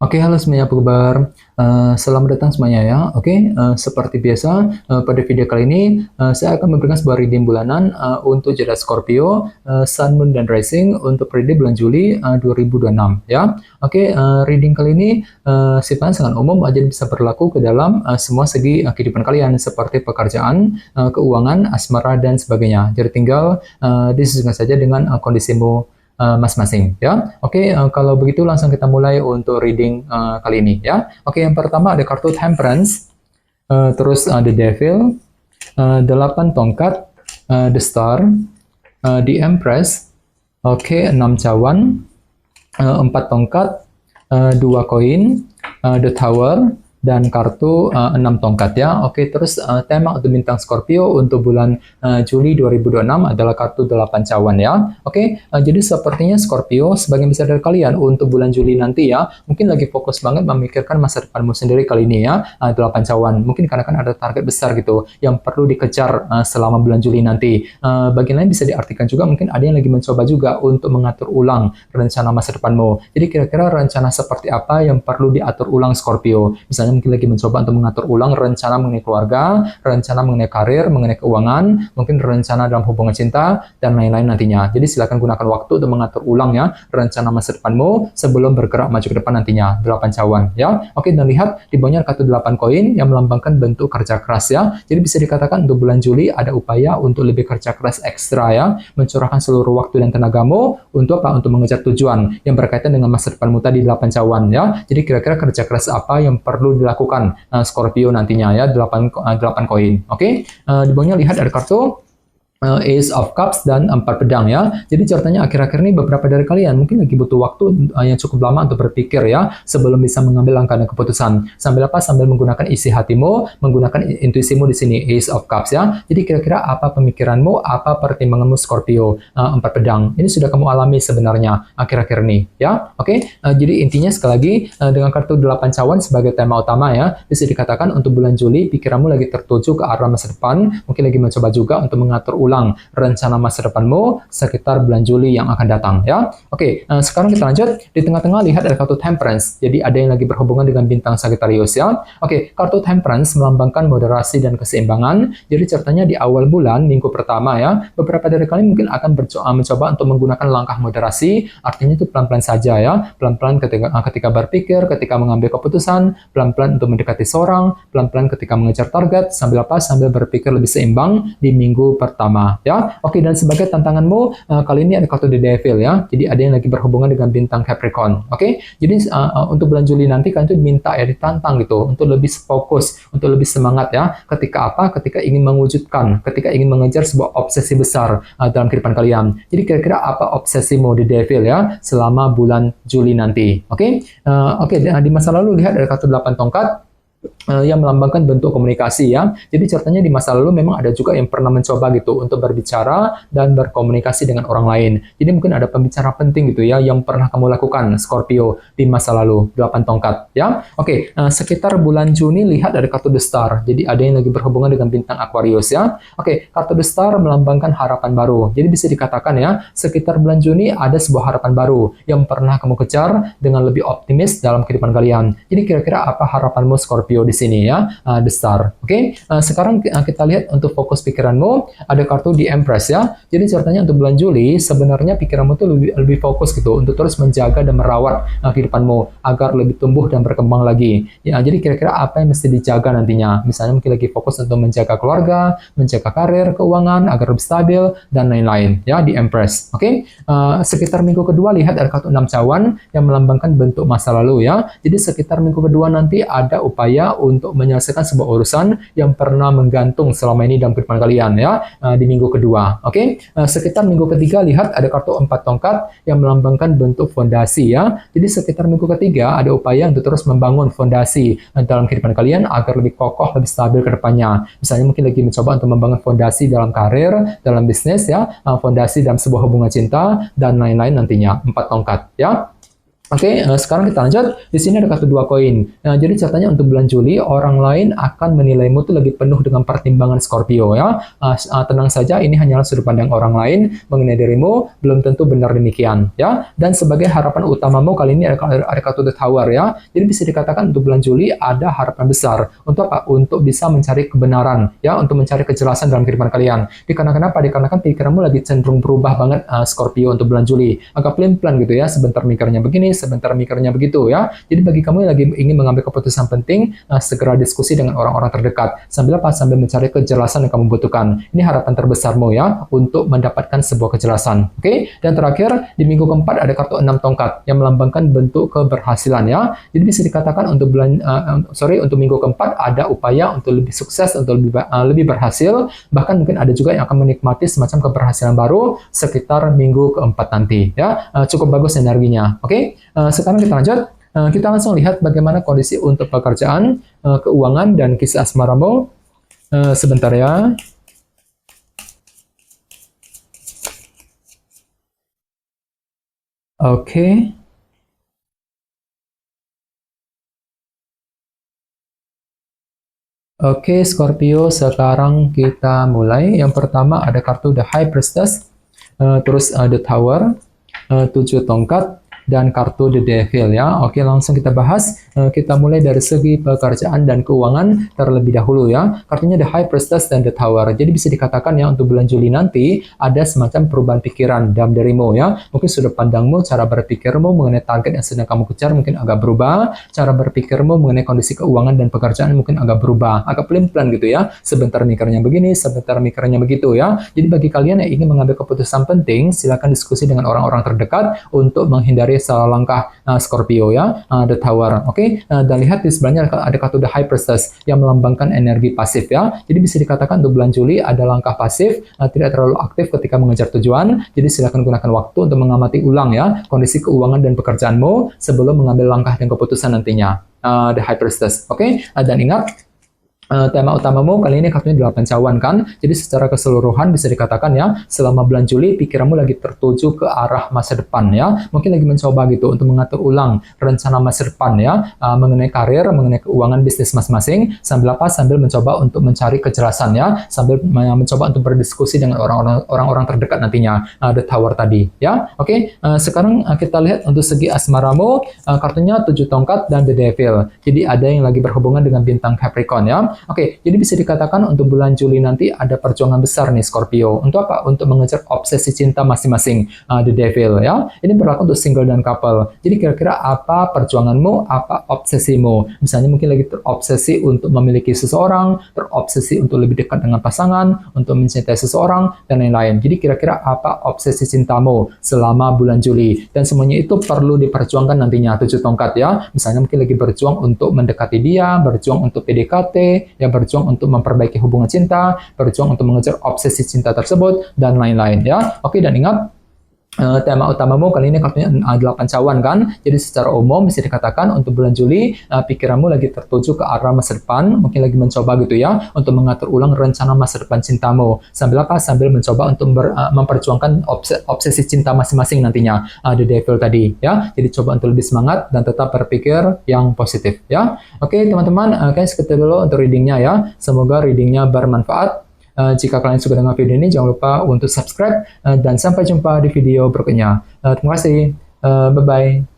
Oke, halo semuanya, apa kabar? Selamat datang semuanya ya. Oke, seperti biasa, pada video kali ini saya akan memberikan sebuah reading bulanan untuk zodiak Scorpio, Sun, Moon, dan Rising untuk periode bulan Juli 2026 ya. Oke, reading kali ini sifatnya sangat umum, jadi bisa berlaku ke dalam semua segi kehidupan kalian seperti pekerjaan, keuangan, asmara, dan sebagainya. Jadi tinggal disesuaikan saja dengan kondisimu masing-masing ya. Oke, kalau begitu langsung kita mulai untuk reading kali ini ya. Oke, yang pertama ada kartu Temperance, terus The Devil, 8 tongkat, The Star, The Empress, oke, 6 cawan, 4 tongkat, 2 koin, The Tower, dan kartu 6 tongkat ya. Oke, terus tema untuk bintang Scorpio untuk bulan Juli 2026 adalah kartu 8 cawan ya. Oke, jadi sepertinya Scorpio sebagian besar dari kalian untuk bulan Juli nanti ya, mungkin lagi fokus banget memikirkan masa depanmu sendiri kali ini ya. 8 cawan. Mungkin karena kan ada target besar gitu yang perlu dikejar selama bulan Juli nanti. Bagian lain bisa diartikan juga mungkin ada yang lagi mencoba juga untuk mengatur ulang rencana masa depanmu. Jadi kira-kira rencana seperti apa yang perlu diatur ulang Scorpio? Misalnya mungkin lagi mencoba untuk mengatur ulang rencana mengenai keluarga, rencana mengenai karir, mengenai keuangan, mungkin rencana dalam hubungan cinta, dan lain-lain nantinya. Jadi silakan gunakan waktu untuk mengatur ulang ya rencana masa depanmu sebelum bergerak maju ke depan nantinya. 8 cawan ya. Oke, dan lihat di bawahnya kartu 8 koin yang melambangkan bentuk kerja keras ya. Jadi bisa dikatakan untuk bulan Juli ada upaya untuk lebih kerja keras ekstra ya, mencurahkan seluruh waktu dan tenagamu untuk apa? Untuk mengejar tujuan yang berkaitan dengan masa depanmu tadi 8 cawan ya. Jadi kira-kira kerja keras apa yang perlu dilakukan Scorpio nantinya ya, 8 koin. Oke. Di bawahnya lihat ada kartu Ace of Cups dan 4 pedang ya. Jadi ceritanya akhir-akhir ini beberapa dari kalian mungkin lagi butuh waktu yang cukup lama untuk berpikir ya sebelum bisa mengambil langkah dan keputusan. Sambil apa? Sambil menggunakan isi hatimu, menggunakan intuisimu di sini Ace of Cups ya. Jadi kira-kira apa pemikiranmu, apa pertimbanganmu Scorpio 4 pedang. Ini sudah kamu alami sebenarnya akhir-akhir ini ya. Oke. Jadi intinya sekali lagi dengan kartu 8 cawan sebagai tema utama ya, bisa dikatakan untuk bulan Juli pikiranmu lagi tertuju ke arah masa depan, mungkin lagi mencoba juga untuk mengatur ulang rencana masa depanmu sekitar bulan Juli yang akan datang ya. Oke, sekarang kita lanjut. Di tengah-tengah lihat ada kartu Temperance. Jadi ada yang lagi berhubungan dengan bintang Sagittarius ya. Oke, kartu Temperance melambangkan moderasi dan keseimbangan. Jadi ceritanya di awal bulan minggu pertama ya, beberapa dari kalian mungkin akan mencoba untuk menggunakan langkah moderasi. Artinya itu pelan-pelan saja ya. Pelan-pelan ketika berpikir, ketika mengambil keputusan, pelan-pelan untuk mendekati seorang, pelan-pelan ketika mengejar target, sambil apa? Sambil berpikir lebih seimbang di minggu pertama ya. Oke, dan sebagai tantanganmu kali ini ada kartu The Devil ya. Jadi ada yang lagi berhubungan dengan bintang Capricorn. Oke. Jadi untuk bulan Juli nanti kalian itu diminta ya, ditantang gitu untuk lebih fokus, untuk lebih semangat ya. Ketika apa? Ketika ingin mewujudkan, ketika ingin mengejar sebuah obsesi besar dalam kehidupan kalian. Jadi kira-kira apa obsesimu The Devil ya selama bulan Juli nanti. Oke. Oke, di masa lalu lihat ada kartu 8 tongkat yang melambangkan bentuk komunikasi ya. Jadi ceritanya di masa lalu memang ada juga yang pernah mencoba gitu untuk berbicara dan berkomunikasi dengan orang lain. Jadi mungkin ada pembicara penting gitu ya yang pernah kamu lakukan Scorpio di masa lalu, 8 tongkat ya. Oke, sekitar bulan Juni lihat ada kartu The Star. Jadi ada yang lagi berhubungan dengan bintang Aquarius ya. Oke, kartu The Star melambangkan harapan baru. Jadi bisa dikatakan ya, sekitar bulan Juni ada sebuah harapan baru yang pernah kamu kejar dengan lebih optimis dalam kehidupan kalian. Jadi kira-kira apa harapanmu Scorpio di sini ya, The Star. Oke, sekarang kita lihat untuk fokus pikiranmu ada kartu The Empress ya. Jadi ceritanya untuk bulan Juli sebenarnya pikiranmu tuh lebih fokus gitu untuk terus menjaga dan merawat kehidupanmu agar lebih tumbuh dan berkembang lagi. Ya, jadi kira-kira apa yang mesti dijaga nantinya? Misalnya mungkin lagi fokus untuk menjaga keluarga, menjaga karir, keuangan agar lebih stabil dan lain-lain ya, The Empress. Oke, sekitar minggu kedua lihat ada kartu 6 cawan yang melambangkan bentuk masa lalu ya. Jadi sekitar minggu kedua nanti ada upaya untuk menyelesaikan sebuah urusan yang pernah menggantung selama ini dalam kehidupan kalian ya, di minggu kedua. Oke, sekitar minggu ketiga lihat ada kartu 4 tongkat yang melambangkan bentuk fondasi ya. Jadi sekitar minggu ketiga ada upaya untuk terus membangun fondasi dalam kehidupan kalian agar lebih kokoh, lebih stabil ke depannya. Misalnya mungkin lagi mencoba untuk membangun fondasi dalam karir, dalam bisnis ya, fondasi dalam sebuah hubungan cinta dan lain-lain nantinya. 4 tongkat ya. Oke, sekarang kita lanjut. Di sini ada kartu 2 koin. Nah, jadi ceritanya untuk bulan Juli, orang lain akan menilaimu tuh lebih penuh dengan pertimbangan Scorpio ya. Tenang saja, ini hanyalah sudut pandang orang lain mengenai dirimu, belum tentu benar demikian ya. Dan sebagai harapan utamamu kali ini ada kartu The Tower ya. Jadi bisa dikatakan untuk bulan Juli ada harapan besar. Untuk apa? Untuk bisa mencari kebenaran ya, untuk mencari kejelasan dalam kehidupan kalian. Dikarenakan apa? Dikarenakan pikiranmu lagi cenderung berubah banget Scorpio untuk bulan Juli. Agak pelin-pelan gitu ya, sebentar mikirnya begini, sebentar mikirnya begitu ya. Jadi bagi kamu yang lagi ingin mengambil keputusan penting, segera diskusi dengan orang-orang terdekat. Sambil apa? Sambil mencari kejelasan yang kamu butuhkan. Ini harapan terbesarmu ya untuk mendapatkan sebuah kejelasan. Oke? Dan terakhir di minggu keempat ada kartu 6 tongkat yang melambangkan bentuk keberhasilan ya. Jadi bisa dikatakan untuk untuk minggu keempat ada upaya untuk lebih sukses, untuk lebih berhasil, bahkan mungkin ada juga yang akan menikmati semacam keberhasilan baru sekitar minggu keempat nanti ya. Cukup bagus energinya. Oke? Sekarang kita lanjut. Kita langsung lihat bagaimana kondisi untuk pekerjaan, keuangan, dan kisah asmaramu. Sebentar ya. Oke. Oke, Scorpio, sekarang kita mulai. Yang pertama ada kartu The High Priestess, terus The Tower, 7 tongkat, dan kartu The Devil ya. Oke, langsung kita bahas. Kita mulai dari segi pekerjaan dan keuangan terlebih dahulu ya. Kartunya The High Priestess dan The Tower. Jadi bisa dikatakan ya untuk bulan Juli nanti ada semacam perubahan pikiran dalam dirimu ya. Mungkin sudut pandangmu, cara berpikirmu mengenai target yang sedang kamu kejar mungkin agak berubah. Cara berpikirmu mengenai kondisi keuangan dan pekerjaan mungkin agak berubah. Agak pelin-pelan gitu ya. Sebentar mikirnya begini, sebentar mikirnya begitu ya. Jadi bagi kalian yang ingin mengambil keputusan penting, silakan diskusi dengan orang-orang terdekat untuk menghindari salah langkah Scorpio ya, The Tower. Oke, dan lihat di sebelahnya ada kartu The High Priestess yang melambangkan energi pasif ya. Jadi bisa dikatakan untuk bulan Juli ada langkah pasif, tidak terlalu aktif ketika mengejar tujuan. Jadi silakan gunakan waktu untuk mengamati ulang ya kondisi keuangan dan pekerjaanmu sebelum mengambil langkah dan keputusan nantinya. The High Priestess. Oke, dan ingat tema utamamu kali ini kartunya 8 cawan kan. Jadi secara keseluruhan bisa dikatakan ya, selama bulan Juli pikiranmu lagi tertuju ke arah masa depan ya. Mungkin lagi mencoba gitu untuk mengatur ulang rencana masa depan ya, mengenai karir, mengenai keuangan bisnis masing-masing, sambil apa? Sambil mencoba untuk mencari kejelasan ya, sambil mencoba untuk berdiskusi dengan orang-orang terdekat nantinya, The Tower tadi ya. Oke, sekarang kita lihat untuk segi asmaramu, kartunya 7 tongkat dan The Devil. Jadi ada yang lagi berhubungan dengan bintang Capricorn ya. Oke, jadi bisa dikatakan untuk bulan Juli nanti ada perjuangan besar nih Scorpio. Untuk apa? Untuk mengejar obsesi cinta masing-masing, The Devil ya. Ini berlaku untuk single dan couple. Jadi kira-kira apa perjuanganmu, apa obsesimu? Misalnya mungkin lagi terobsesi untuk memiliki seseorang, terobsesi untuk lebih dekat dengan pasangan, untuk mencintai seseorang, dan lain-lain. Jadi kira-kira apa obsesi cintamu selama bulan Juli? Dan semuanya itu perlu diperjuangkan nantinya 7 tongkat ya. Misalnya mungkin lagi berjuang untuk mendekati dia, berjuang untuk PDKT, yang berjuang untuk memperbaiki hubungan cinta, berjuang untuk mengejar obsesi cinta tersebut, dan lain-lain ya. Oke, dan ingat, tema utamamu kali ini kartunya 8 cawan kan. Jadi secara umum bisa dikatakan untuk bulan Juli pikiranmu lagi tertuju ke arah masa depan, mungkin lagi mencoba gitu ya untuk mengatur ulang rencana masa depan cintamu. Sambil apa? Sambil mencoba untuk memperjuangkan obsesi cinta masing-masing nantinya, The Devil tadi ya. Jadi coba untuk lebih semangat dan tetap berpikir yang positif ya. Oke teman-teman, guys, segitu dulu untuk readingnya ya. Semoga readingnya bermanfaat. Jika kalian suka dengan video ini, jangan lupa untuk subscribe, dan sampai jumpa di video berikutnya. Terima kasih. Bye-bye.